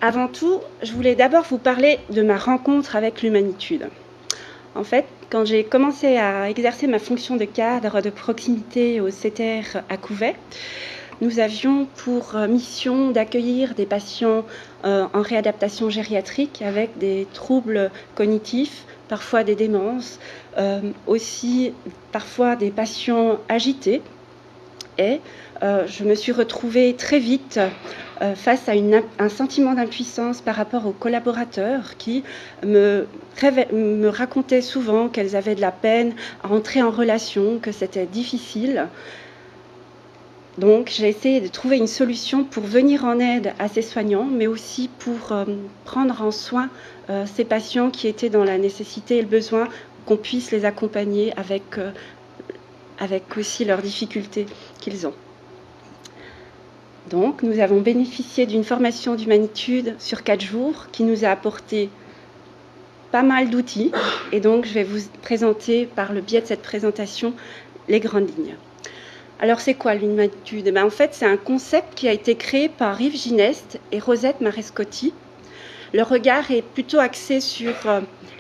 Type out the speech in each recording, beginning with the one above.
Avant tout, je voulais d'abord vous parler de ma rencontre avec l'humanitude. En fait, quand j'ai commencé à exercer ma fonction de cadre de proximité au CTR à Couvet, nous avions pour mission d'accueillir des patients en réadaptation gériatrique avec des troubles cognitifs, parfois des démences, aussi parfois des patients agités. Et je me suis retrouvée très vite face à un sentiment d'impuissance par rapport aux collaborateurs qui me racontaient souvent qu'elles avaient de la peine à entrer en relation, que c'était difficile. Donc j'ai essayé de trouver une solution pour venir en aide à ces soignants, mais aussi pour prendre en soin ces patients qui étaient dans la nécessité et le besoin qu'on puisse les accompagner avec aussi leurs difficultés qu'ils ont. Donc, nous avons bénéficié d'une formation d'humanitude sur 4 jours qui nous a apporté pas mal d'outils. Et donc, je vais vous présenter, par le biais de cette présentation, les grandes lignes. Alors, c'est quoi l'humanitude ? En fait, c'est un concept qui a été créé par Yves Gineste et Rosette Marescotti. Le regard est plutôt axé sur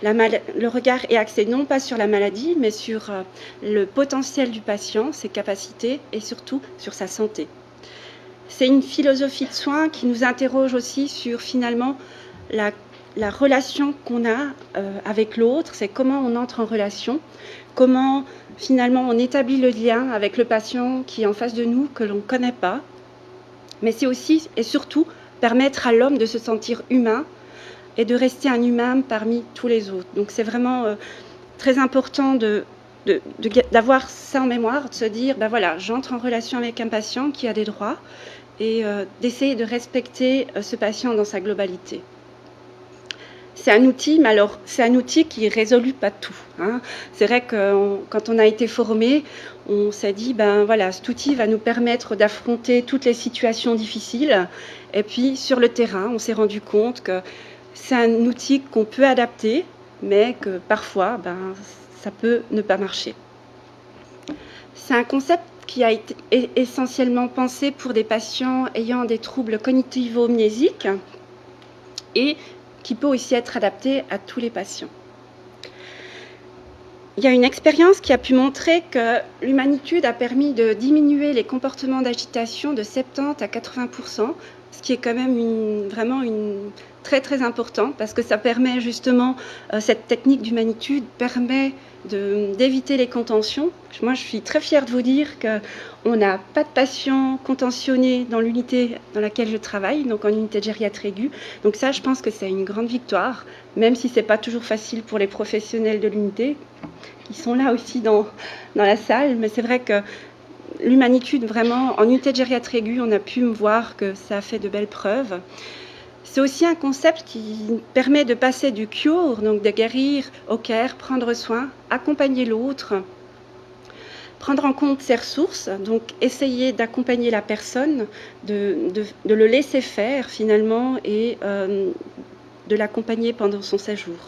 le regard est axé non pas sur la maladie, mais sur le potentiel du patient, ses capacités et surtout sur sa santé. C'est une philosophie de soins qui nous interroge aussi sur finalement la relation qu'on a avec l'autre, c'est comment on entre en relation, comment finalement on établit le lien avec le patient qui est en face de nous, que l'on ne connaît pas. Mais c'est aussi et surtout permettre à l'homme de se sentir humain et de rester un humain parmi tous les autres. Donc c'est vraiment très important d'avoir ça en mémoire, de se dire, ben voilà, j'entre en relation avec un patient qui a des droits et d'essayer de respecter ce patient dans sa globalité. C'est un outil, mais alors c'est un outil qui ne résout pas tout. C'est vrai que quand on a été formé, on s'est dit, ben voilà, cet outil va nous permettre d'affronter toutes les situations difficiles. Et puis sur le terrain, on s'est rendu compte que c'est un outil qu'on peut adapter, mais que parfois, ça peut ne pas marcher. C'est un concept qui a été essentiellement pensé pour des patients ayant des troubles cognitivo-mnésiques et qui peut aussi être adapté à tous les patients. Il y a une expérience qui a pu montrer que l'humanitude a permis de diminuer les comportements d'agitation de 70 à 80%, ce qui est quand même vraiment très très important parce que ça permet justement, cette technique d'humanitude permet d'éviter les contentions. Moi, je suis très fière de vous dire qu'on n'a pas de patients contentionnés dans l'unité dans laquelle je travaille, donc en unité de gériatrie aiguë. Donc ça, je pense que c'est une grande victoire, même si ce n'est pas toujours facile pour les professionnels de l'unité, qui sont là aussi dans la salle. Mais c'est vrai que l'humanitude, vraiment, en unité de gériatrie aiguë, on a pu voir que ça a fait de belles preuves. C'est aussi un concept qui permet de passer du cure, donc de guérir, au care, prendre soin, accompagner l'autre, prendre en compte ses ressources, donc essayer d'accompagner la personne, de le laisser faire finalement et de l'accompagner pendant son séjour.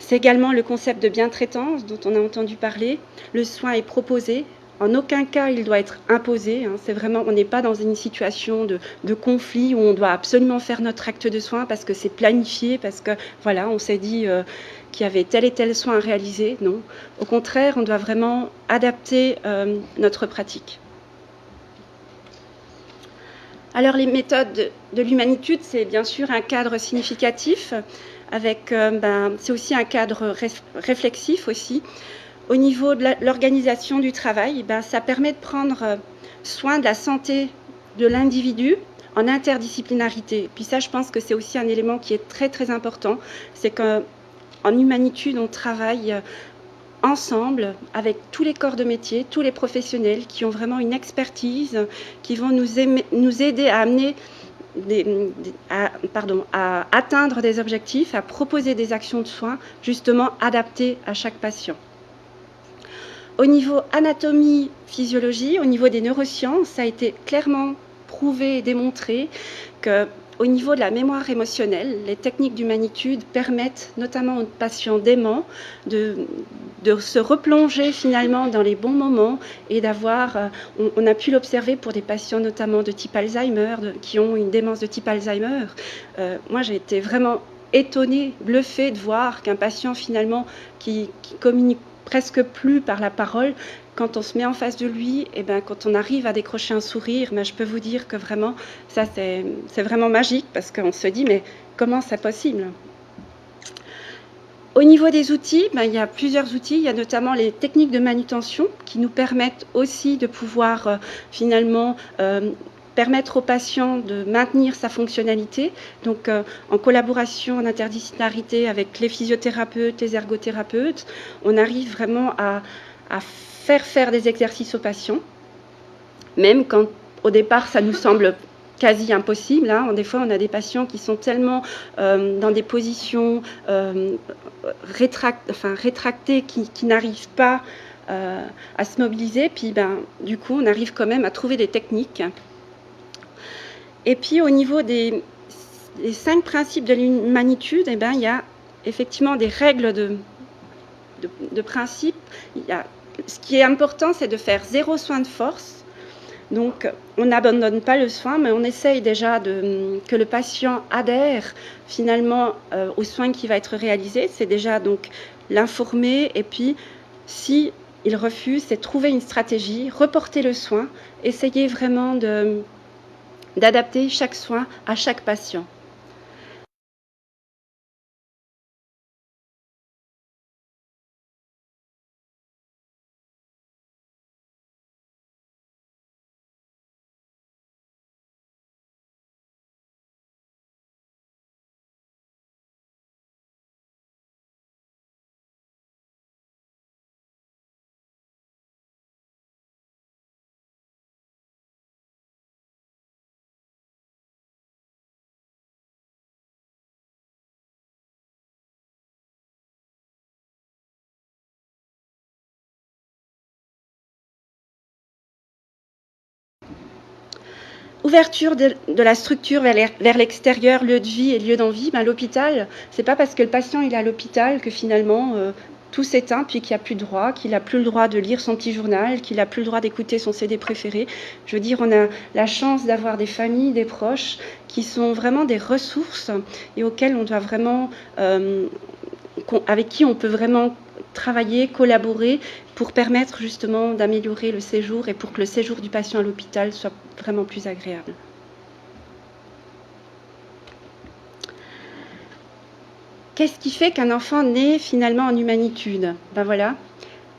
C'est également le concept de bientraitance dont on a entendu parler. Le soin est proposé. En aucun cas, il doit être imposé. C'est vraiment, on n'est pas dans une situation de conflit où on doit absolument faire notre acte de soin parce que c'est planifié, parce que voilà, on s'est dit qu'il y avait tel et tel soin à réaliser. Non, au contraire, on doit vraiment adapter notre pratique. Alors, les méthodes de l'humanitude, c'est bien sûr un cadre significatif, avec, c'est aussi un cadre réflexif aussi. Au niveau de l'organisation du travail, ça permet de prendre soin de la santé de l'individu en interdisciplinarité. Puis ça, je pense que c'est aussi un élément qui est très très important. C'est qu'en humanitude, on travaille ensemble avec tous les corps de métier, tous les professionnels qui ont vraiment une expertise, qui vont nous aider à amener à atteindre des objectifs, à proposer des actions de soins justement adaptées à chaque patient. Au niveau anatomie, physiologie, au niveau des neurosciences, ça a été clairement prouvé et démontré que au niveau de la mémoire émotionnelle, les techniques d'humanitude permettent notamment aux patients déments de se replonger finalement dans les bons moments et d'avoir, on a pu l'observer pour des patients notamment de type Alzheimer, qui ont une démence de type Alzheimer. Moi j'ai été vraiment étonnée, bluffée de voir qu'un patient finalement qui communique presque plus par la parole, quand on se met en face de lui, et ben, quand on arrive à décrocher un sourire, ben, je peux vous dire que vraiment, ça c'est vraiment magique parce qu'on se dit, mais comment c'est possible ? Au niveau des outils, ben, il y a plusieurs outils. Il y a notamment les techniques de manutention qui nous permettent aussi de pouvoir finalement permettre au patient de maintenir sa fonctionnalité. Donc, en collaboration, en interdisciplinarité avec les physiothérapeutes, les ergothérapeutes, on arrive vraiment à faire des exercices aux patients, même quand au départ ça nous semble quasi impossible. Hein. Des fois, on a des patients qui sont tellement dans des positions rétractées qui n'arrivent pas à se mobiliser. Puis, du coup, on arrive quand même à trouver des techniques. Et puis, au niveau des 5 principes de l'humanitude, il y a effectivement des règles de principe. Ce qui est important, c'est de faire 0 soin de force. Donc, on n'abandonne pas le soin, mais on essaye déjà que le patient adhère finalement au soin qui va être réalisé. C'est déjà donc l'informer et puis, si il refuse, c'est trouver une stratégie, reporter le soin, essayer vraiment d'adapter chaque soin à chaque patient. Ouverture de la structure vers l'extérieur, lieu de vie et lieu d'envie. L'hôpital, c'est pas parce que le patient il est à l'hôpital que finalement tout s'éteint puis qu'il n'y a plus de droit, qu'il n'a plus le droit de lire son petit journal, qu'il n'a plus le droit d'écouter son CD préféré. Je veux dire, on a la chance d'avoir des familles, des proches qui sont vraiment des ressources et auxquelles on doit vraiment, avec qui on peut vraiment travailler, collaborer pour permettre justement d'améliorer le séjour et pour que le séjour du patient à l'hôpital soit vraiment plus agréable. Qu'est-ce qui fait qu'un enfant naît finalement en humanitude ? Voilà.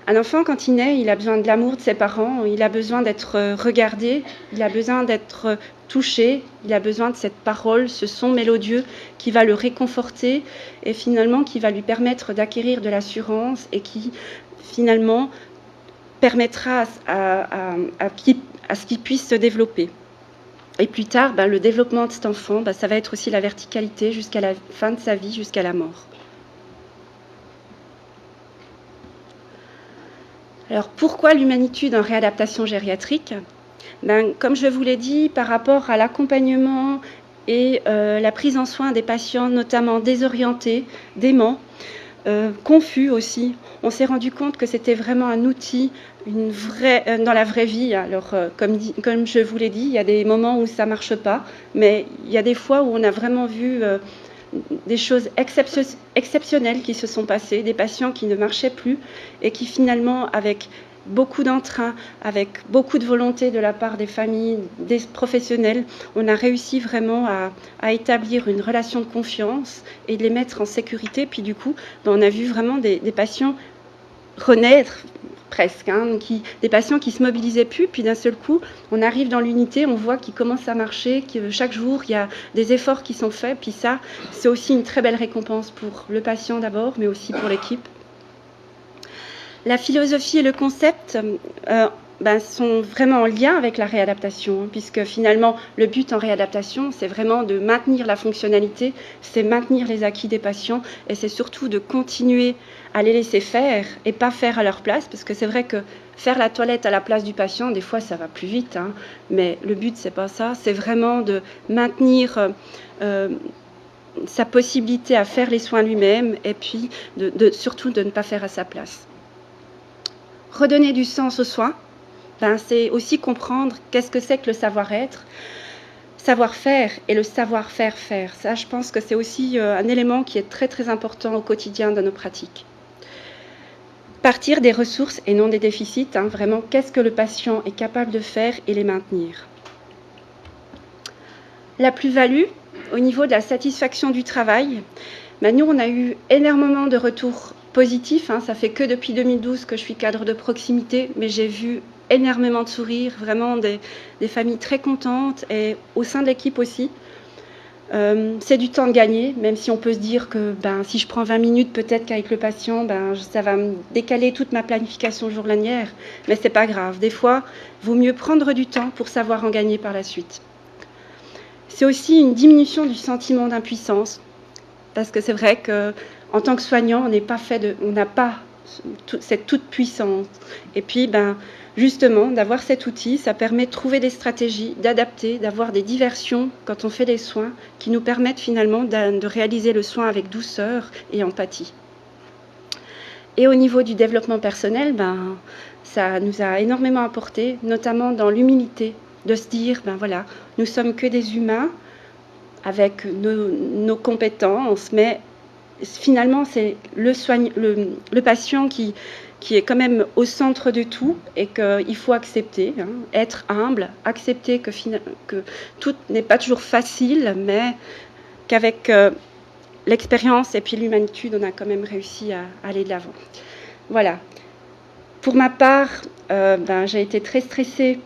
Un enfant, quand il naît, il a besoin de l'amour de ses parents, il a besoin d'être regardé, il a besoin d'être touché, il a besoin de cette parole, ce son mélodieux qui va le réconforter et finalement qui va lui permettre d'acquérir de l'assurance et qui finalement permettra à ce qu'il puisse se développer. Et plus tard, le développement de cet enfant, ça va être aussi la verticalité jusqu'à la fin de sa vie, jusqu'à la mort. Alors, pourquoi l'humanitude en réadaptation gériatrique ? Comme je vous l'ai dit, par rapport à l'accompagnement et la prise en soin des patients, notamment désorientés, déments, confus aussi, on s'est rendu compte que c'était vraiment un outil dans la vraie vie. Alors, comme je vous l'ai dit, il y a des moments où ça ne marche pas, mais il y a des fois où on a vraiment vu des choses exceptionnelles qui se sont passées, des patients qui ne marchaient plus et qui finalement, avec beaucoup d'entrain, avec beaucoup de volonté de la part des familles, des professionnels, on a réussi vraiment à établir une relation de confiance et de les mettre en sécurité. Puis du coup, on a vu vraiment des patients renaître presque, des patients qui se mobilisaient plus, puis d'un seul coup, on arrive dans l'unité, on voit qu'ils commencent à marcher, que chaque jour, il y a des efforts qui sont faits, puis ça, c'est aussi une très belle récompense pour le patient d'abord, mais aussi pour l'équipe. La philosophie et le concept sont vraiment en lien avec la réadaptation, puisque finalement, le but en réadaptation, c'est vraiment de maintenir la fonctionnalité, c'est maintenir les acquis des patients, et c'est surtout de continuer à les laisser faire et pas faire à leur place, parce que c'est vrai que faire la toilette à la place du patient, des fois ça va plus vite, hein, mais le but c'est pas ça, c'est vraiment de maintenir sa possibilité à faire les soins lui-même et puis surtout de ne pas faire à sa place. Redonner du sens aux soins, c'est aussi comprendre qu'est-ce que c'est que le savoir-être, savoir-faire et le savoir-faire faire. Ça, je pense que c'est aussi un élément qui est très très important au quotidien de nos pratiques. Partir des ressources et non des déficits, vraiment qu'est-ce que le patient est capable de faire et les maintenir. La plus-value, au niveau de la satisfaction du travail, nous on a eu énormément de retours positifs, ça fait que depuis 2012 que je suis cadre de proximité, mais j'ai vu énormément de sourires, vraiment des familles très contentes et au sein de l'équipe aussi. C'est du temps gagné, même si on peut se dire que si je prends 20 minutes, peut-être qu'avec le patient, ça va me décaler toute ma planification journalière, mais c'est pas grave. Des fois, il vaut mieux prendre du temps pour savoir en gagner par la suite. C'est aussi une diminution du sentiment d'impuissance, parce que c'est vrai qu'en tant que soignant, on n'a pas cette toute puissance. Et puis, justement, d'avoir cet outil, ça permet de trouver des stratégies, d'adapter, d'avoir des diversions quand on fait des soins qui nous permettent finalement de réaliser le soin avec douceur et empathie. Et au niveau du développement personnel, ça nous a énormément apporté, notamment dans l'humilité, de se dire, voilà, nous sommes que des humains avec nos compétences, mais finalement, c'est le patient qui est quand même au centre de tout et qu'il faut accepter, être humble, accepter que tout n'est pas toujours facile, mais qu'avec l'expérience et puis l'humanitude, on a quand même réussi à aller de l'avant. Voilà. Pour ma part, j'ai été très stressée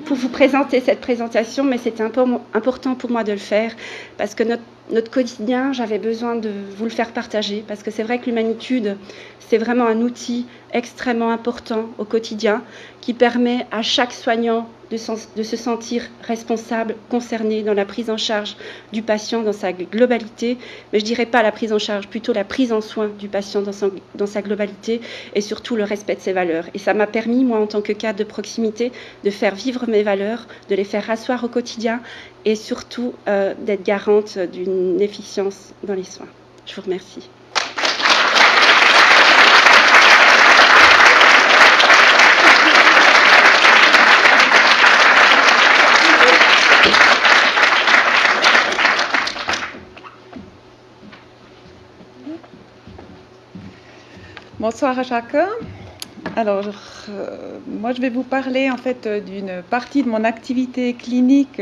pour vous présenter cette présentation, mais c'était important pour moi de le faire parce que notre quotidien, j'avais besoin de vous le faire partager parce que c'est vrai que l'humanitude, c'est vraiment un outil extrêmement important au quotidien qui permet à chaque soignant de se sentir responsable, concerné dans la prise en charge du patient dans sa globalité, mais je ne dirais pas la prise en charge, plutôt la prise en soin du patient dans sa globalité et surtout le respect de ses valeurs. Et ça m'a permis, moi, en tant que cadre de proximité, de faire vivre mes valeurs, de les faire asseoir au quotidien et surtout d'être garante d'une efficience dans les soins. Je vous remercie. Bonsoir à chacun. Alors, moi je vais vous parler en fait d'une partie de mon activité clinique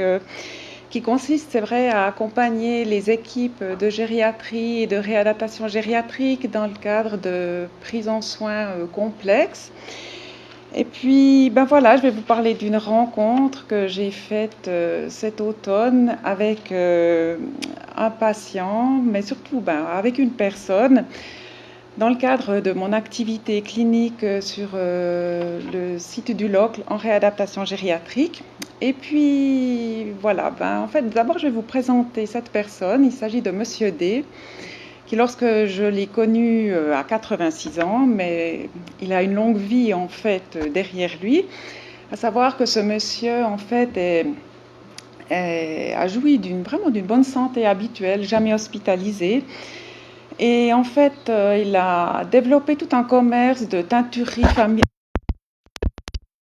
qui consiste, c'est vrai, à accompagner les équipes de gériatrie et de réadaptation gériatrique dans le cadre de prise en soins complexes. Et puis, voilà, je vais vous parler d'une rencontre que j'ai faite cet automne avec un patient, mais surtout avec une personne dans le cadre de mon activité clinique sur le site du Locle en réadaptation gériatrique. Et puis, voilà, en fait, d'abord, je vais vous présenter cette personne. Il s'agit de Monsieur D, qui, lorsque je l'ai connu, a 86 ans, mais il a une longue vie, en fait, derrière lui. À savoir que ce monsieur, en fait, a joui vraiment d'une bonne santé habituelle, jamais hospitalisé. Et en fait, il a développé tout un commerce de teinturerie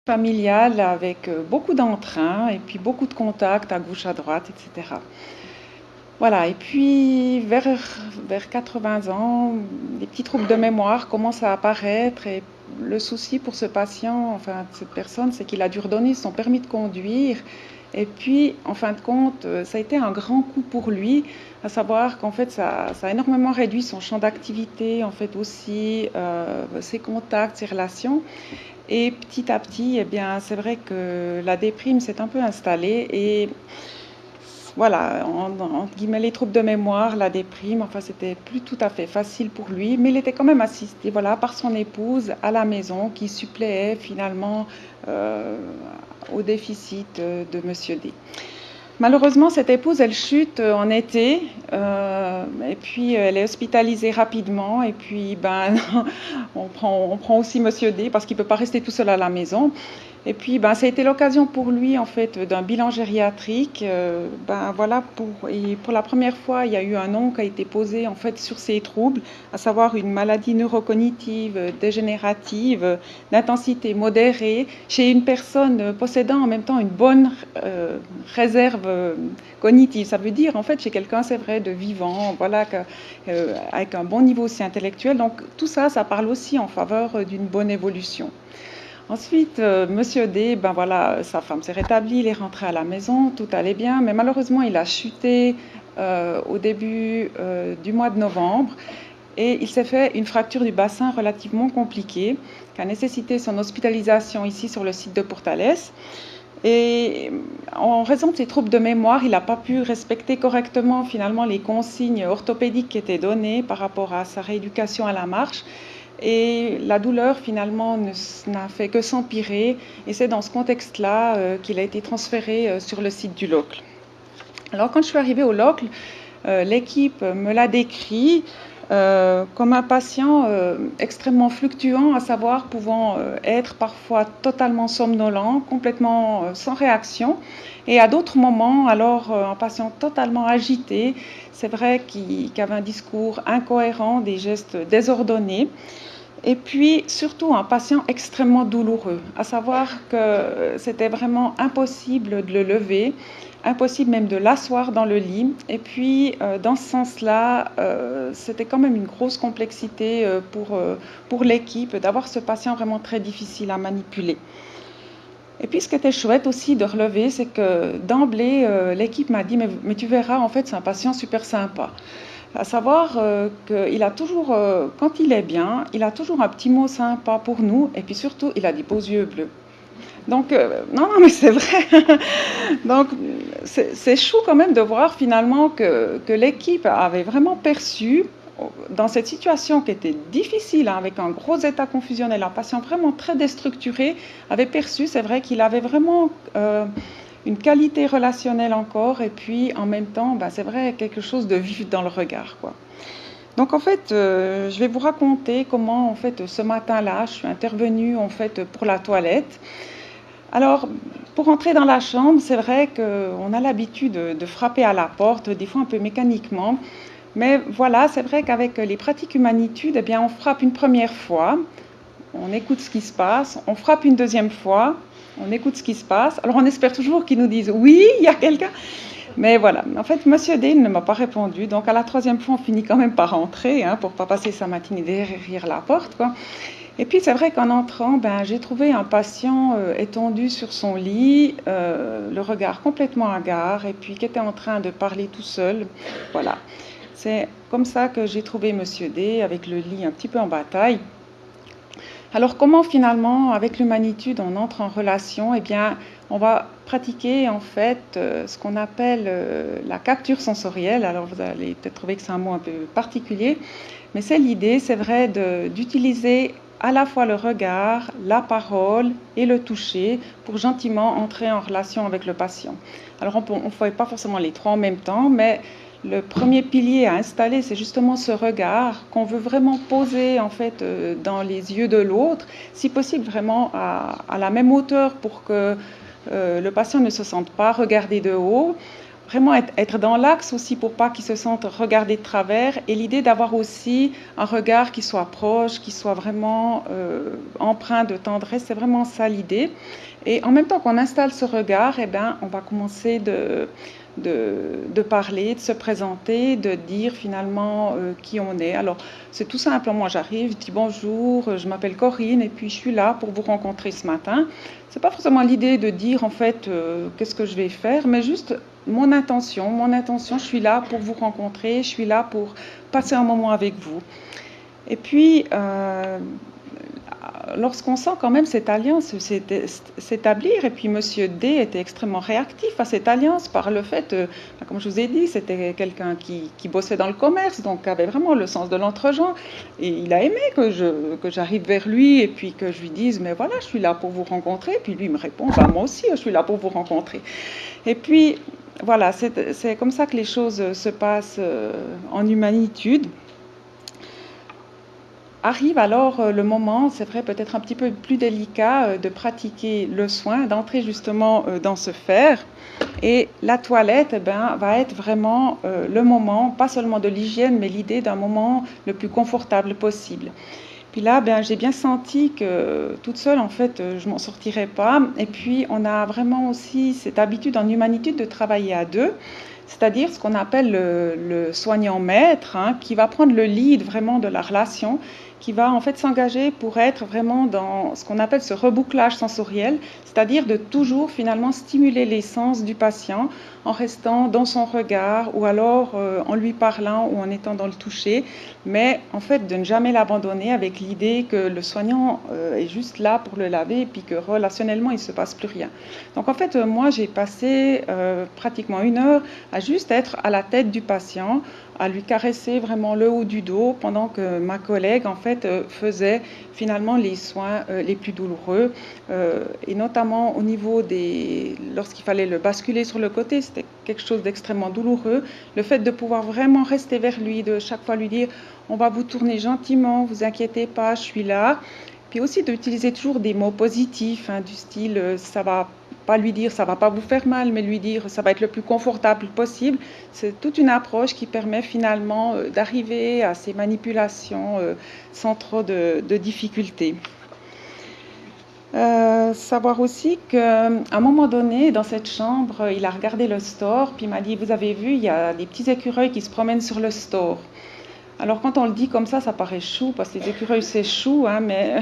familiale avec beaucoup d'entrain et puis beaucoup de contacts à gauche, à droite, etc. Voilà, et puis vers 80 ans, des petits troubles de mémoire commencent à apparaître et le souci pour ce patient, enfin cette personne, c'est qu'il a dû redonner son permis de conduire. Et puis, en fin de compte, ça a été un grand coup pour lui, à savoir qu'en fait, ça a énormément réduit son champ d'activité, en fait aussi, ses contacts, ses relations. Et petit à petit, c'est vrai que la déprime s'est un peu installée et voilà, entre guillemets, les troubles de mémoire, la déprime, enfin, c'était plus tout à fait facile pour lui, mais il était quand même assisté, par son épouse à la maison qui suppléait finalement au déficit de Monsieur D. Malheureusement, cette épouse, elle chute en été, et puis elle est hospitalisée rapidement, et puis ben, on prend aussi Monsieur D parce qu'il ne peut pas rester tout seul à la maison. Et puis ben, ça a été l'occasion pour lui en fait d'un bilan gériatrique. Ben, voilà, pour la première fois, il y a eu un nom qui a été posé en fait sur ces troubles, à savoir une maladie neurocognitive dégénérative d'intensité modérée chez une personne possédant en même temps une bonne réserve cognitive. Ça veut dire en fait chez quelqu'un, c'est vrai, de vivant, voilà, avec un bon niveau aussi intellectuel. Donc tout ça, ça parle aussi en faveur d'une bonne évolution. Ensuite, Monsieur D, ben voilà, sa femme s'est rétablie, il est rentré à la maison, tout allait bien, mais malheureusement, il a chuté au début du mois de novembre et il s'est fait une fracture du bassin relativement compliquée qui a nécessité son hospitalisation ici sur le site de Portales. Et en raison de ses troubles de mémoire, il n'a pas pu respecter correctement finalement les consignes orthopédiques qui étaient données par rapport à sa rééducation à la marche. Et la douleur finalement n'a fait que s'empirer, et c'est dans ce contexte-là qu'il a été transféré sur le site du Locle. Alors quand je suis arrivée au Locle, l'équipe me l'a décrit comme un patient extrêmement fluctuant, à savoir pouvant être parfois totalement somnolent, complètement sans réaction, et à d'autres moments, alors un patient totalement agité, c'est vrai qu'il avait un discours incohérent, des gestes désordonnés. Et puis surtout un patient extrêmement douloureux, à savoir que c'était vraiment impossible de le lever, impossible même de l'asseoir dans le lit. Et puis dans ce sens-là, c'était quand même une grosse complexité pour l'équipe d'avoir ce patient vraiment très difficile à manipuler. Et puis ce qui était chouette aussi de relever, c'est que d'emblée, l'équipe m'a dit mais tu verras, en fait c'est un patient super sympa. À savoir qu'il a toujours, quand il est bien, il a toujours un petit mot sympa pour nous, et puis surtout, il a des beaux yeux bleus. Donc, non, mais c'est vrai. Donc, c'est chou quand même de voir finalement que l'équipe avait vraiment perçu, dans cette situation qui était difficile, hein, avec un gros état confusionnel, un patient vraiment très déstructuré, avait perçu, c'est vrai, qu'il avait vraiment une qualité relationnelle encore, et puis en même temps, ben, c'est vrai, quelque chose de vif dans le regard, quoi. Donc en fait, je vais vous raconter comment, en fait, ce matin-là, je suis intervenue en fait pour la toilette. Alors, pour entrer dans la chambre, c'est vrai qu'on a l'habitude de frapper à la porte, des fois un peu mécaniquement, mais voilà, c'est vrai qu'avec les pratiques humanitudes, eh bien, on frappe une première fois, on écoute ce qui se passe, on frappe une deuxième fois, on écoute ce qui se passe. Alors on espère toujours qu'ils nous disent oui, il y a quelqu'un. Mais voilà, en fait, Monsieur D ne m'a pas répondu. Donc à la troisième fois, on finit quand même par rentrer, hein, pour ne pas passer sa matinée derrière la porte, quoi. Et puis c'est vrai qu'en entrant, ben, j'ai trouvé un patient étendu sur son lit, le regard complètement hagard, et puis qui était en train de parler tout seul. Voilà, c'est comme ça que j'ai trouvé Monsieur D, avec le lit un petit peu en bataille. Alors comment finalement, avec l'humanitude, on entre en relation? Eh bien, on va pratiquer en fait ce qu'on appelle la capture sensorielle. Alors vous allez peut-être trouver que c'est un mot un peu particulier, mais c'est l'idée, c'est vrai, d'utiliser à la fois le regard, la parole et le toucher pour gentiment entrer en relation avec le patient. Alors on ne fait pas forcément les trois en même temps, mais le premier pilier à installer, c'est justement ce regard qu'on veut vraiment poser en fait dans les yeux de l'autre, si possible vraiment à la même hauteur pour que le patient ne se sente pas regardé de haut. Vraiment être dans l'axe aussi pour pas qu'il se sente regardé de travers, et l'idée d'avoir aussi un regard qui soit proche, qui soit vraiment empreint de tendresse, c'est vraiment ça l'idée. Et en même temps qu'on installe ce regard, eh ben, on va commencer de parler, de se présenter, de dire finalement qui on est. Alors c'est tout simple, moi j'arrive, je dis bonjour, je m'appelle Corinne et puis je suis là pour vous rencontrer ce matin. C'est pas forcément l'idée de dire en fait qu'est-ce que je vais faire, mais juste mon intention, je suis là pour vous rencontrer, je suis là pour passer un moment avec vous. Et puis lorsqu'on sent quand même cette alliance s'établir, et puis Monsieur D était extrêmement réactif à cette alliance par le fait, comme je vous ai dit, c'était quelqu'un qui bossait dans le commerce, donc avait vraiment le sens de l'entre-gens, et il a aimé que j'arrive vers lui et puis que je lui dise mais voilà, je suis là pour vous rencontrer, puis lui me répond bah, moi aussi je suis là pour vous rencontrer. Et puis voilà, c'est comme ça que les choses se passent en humanitude. Arrive alors le moment, c'est vrai, peut-être un petit peu plus délicat de pratiquer le soin, d'entrer justement dans ce faire. Et la toilette va être vraiment le moment, pas seulement de l'hygiène, mais l'idée d'un moment le plus confortable possible. Puis là, j'ai bien senti que toute seule, en fait, je m'en sortirais pas. Et puis, on a vraiment aussi cette habitude en humanitude de travailler à deux, c'est-à-dire ce qu'on appelle le soignant maître, hein, qui va prendre le lead vraiment de la relation, qui va en fait s'engager pour être vraiment dans ce qu'on appelle ce rebouclage sensoriel, c'est-à-dire de toujours finalement stimuler les sens du patient en restant dans son regard ou alors en lui parlant ou en étant dans le toucher, mais en fait de ne jamais l'abandonner avec l'idée que le soignant est juste là pour le laver et puis que relationnellement il ne se passe plus rien. Donc en fait moi j'ai passé pratiquement 1 heure à juste être à la tête du patient, à lui caresser vraiment le haut du dos pendant que ma collègue en fait faisait finalement les soins les plus douloureux et notamment au niveau lorsqu'il fallait le basculer sur le côté, c'était quelque chose d'extrêmement douloureux. Le fait de pouvoir vraiment rester vers lui, de chaque fois lui dire on va vous tourner gentiment, vous inquiétez pas, je suis là. Puis aussi d'utiliser toujours des mots positifs, hein, du style ça va pas lui dire ça va pas vous faire mal, mais lui dire ça va être le plus confortable possible. C'est toute une approche qui permet finalement d'arriver à ces manipulations sans trop de difficultés. Savoir aussi qu'à un moment donné, dans cette chambre, il a regardé le store, puis il m'a dit, vous avez vu, il y a des petits écureuils qui se promènent sur le store. Alors quand on le dit comme ça paraît chou, parce que les écureuils c'est chou, hein, mais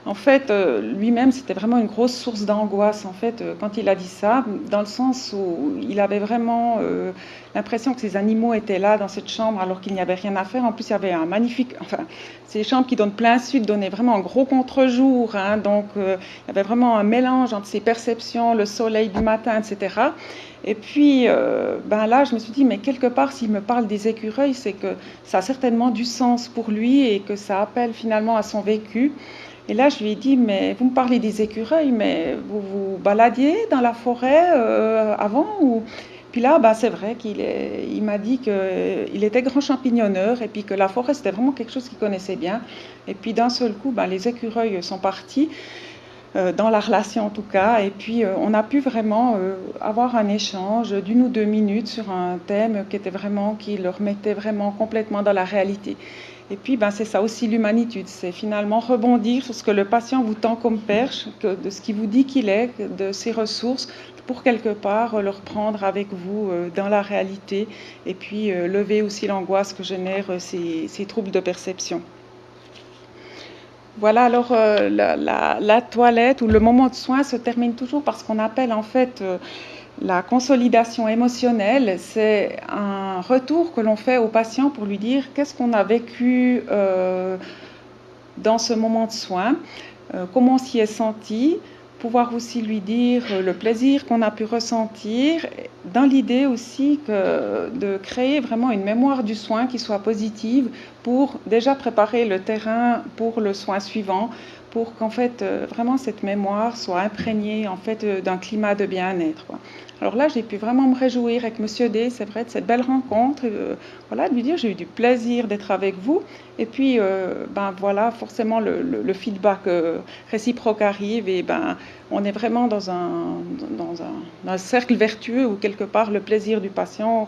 en fait lui-même c'était vraiment une grosse source d'angoisse en fait quand il a dit ça, dans le sens où il avait vraiment l'impression que ces animaux étaient là dans cette chambre alors qu'il n'y avait rien à faire. En plus il y avait un magnifique, enfin ces chambres qui donnent plein sud donnaient vraiment un gros contre-jour, hein, donc il y avait vraiment un mélange entre ses perceptions, le soleil du matin, etc. Et puis là, je me suis dit, mais quelque part, s'il me parle des écureuils, c'est que ça a certainement du sens pour lui et que ça appelle finalement à son vécu. Et là, je lui ai dit, mais vous me parlez des écureuils, mais vous vous baladiez dans la forêt avant ou... Puis là, c'est vrai qu'il m'a dit qu'il était grand champignonneur et puis que la forêt, c'était vraiment quelque chose qu'il connaissait bien. Et puis d'un seul coup, les écureuils sont partis. Dans la relation en tout cas, et puis on a pu vraiment avoir un échange d'1 ou 2 minutes sur un thème qui le remettait vraiment complètement dans la réalité. Et puis c'est ça aussi l'humanitude, c'est finalement rebondir sur ce que le patient vous tend comme perche, de ce qu'il vous dit qu'il est, de ses ressources, pour quelque part le reprendre avec vous dans la réalité, et puis lever aussi l'angoisse que génèrent ces troubles de perception. Voilà, alors la toilette ou le moment de soin se termine toujours par ce qu'on appelle en fait la consolidation émotionnelle. C'est un retour que l'on fait au patient pour lui dire qu'est-ce qu'on a vécu dans ce moment de soin, comment on s'y est senti, pouvoir aussi lui dire le plaisir qu'on a pu ressentir, dans l'idée aussi de créer vraiment une mémoire du soin qui soit positive pour déjà préparer le terrain pour le soin suivant, pour qu'en fait vraiment cette mémoire soit imprégnée en fait d'un climat de bien-être. Alors là, j'ai pu vraiment me réjouir avec Monsieur D, c'est vrai, de cette belle rencontre, voilà, de lui dire j'ai eu du plaisir d'être avec vous, et puis voilà, forcément le feedback réciproque arrive, et on est vraiment dans un cercle vertueux où quelque part le plaisir du patient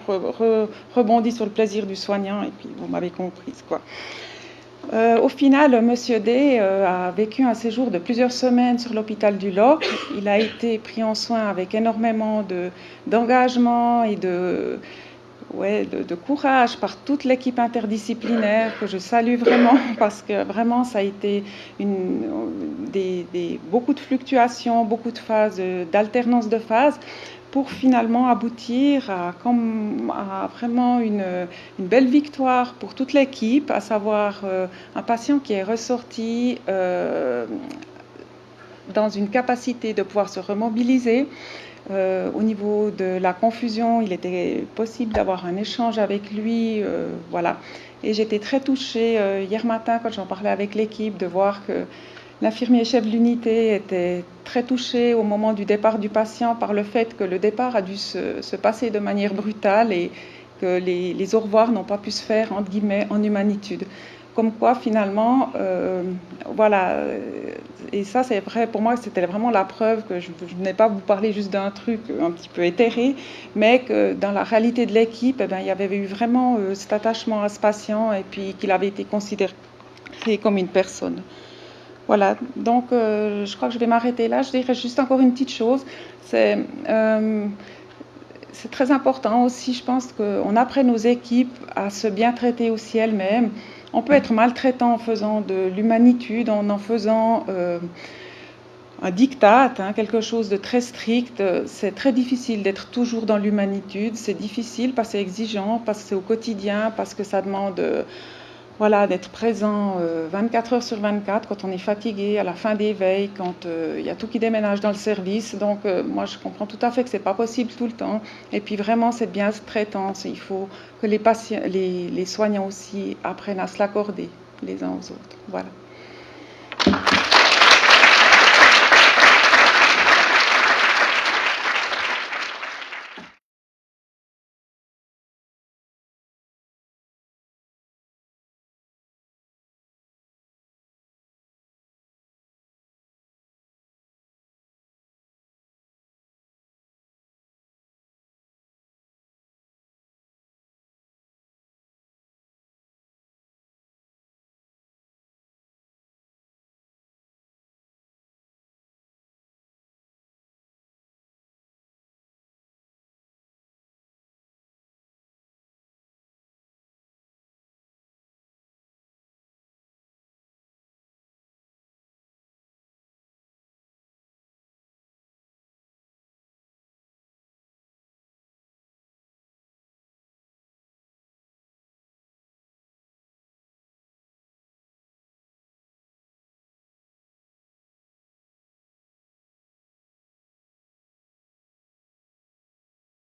rebondit sur le plaisir du soignant, et puis vous m'avez comprise, quoi. Au final, Monsieur D a vécu un séjour de plusieurs semaines sur l'hôpital du Loc. Il a été pris en soin avec énormément d'engagement et de courage par toute l'équipe interdisciplinaire que je salue vraiment, parce que vraiment ça a été beaucoup de fluctuations, beaucoup de phases, d'alternance de phases, pour finalement aboutir à vraiment une belle victoire pour toute l'équipe, à savoir un patient qui est ressorti dans une capacité de pouvoir se remobiliser. Au niveau de la confusion, il était possible d'avoir un échange avec lui, voilà. Et j'étais très touchée hier matin quand j'en parlais avec l'équipe de voir que L'infirmier chef de l'unité était très touché au moment du départ du patient par le fait que le départ a dû se passer de manière brutale et que les au revoir n'ont pas pu se faire, entre guillemets, en humanitude. Comme quoi, finalement, voilà, et ça, c'est vrai, pour moi, c'était vraiment la preuve que je ne venais pas vous parler juste d'un truc un petit peu éthéré, mais que dans la réalité de l'équipe, eh ben, il y avait eu vraiment cet attachement à ce patient et puis qu'il avait été considéré comme une personne. Voilà, donc je crois que je vais m'arrêter là. Je dirais juste encore une petite chose. C'est très important aussi, je pense, qu'on apprenne aux équipes à se bien traiter aussi elles-mêmes. On peut être maltraitant en faisant de l'humanitude, en faisant un diktat, quelque chose de très strict. C'est très difficile d'être toujours dans l'humanitude. C'est difficile parce que c'est exigeant, parce que c'est au quotidien, parce que ça demande... Voilà, d'être présent 24 heures sur 24 quand on est fatigué, à la fin des veilles, quand il y a tout qui déménage dans le service. Donc moi je comprends tout à fait que c'est pas possible tout le temps. Et puis vraiment cette bientraitance, il faut que les patients, les soignants aussi apprennent à se l'accorder les uns aux autres. Voilà.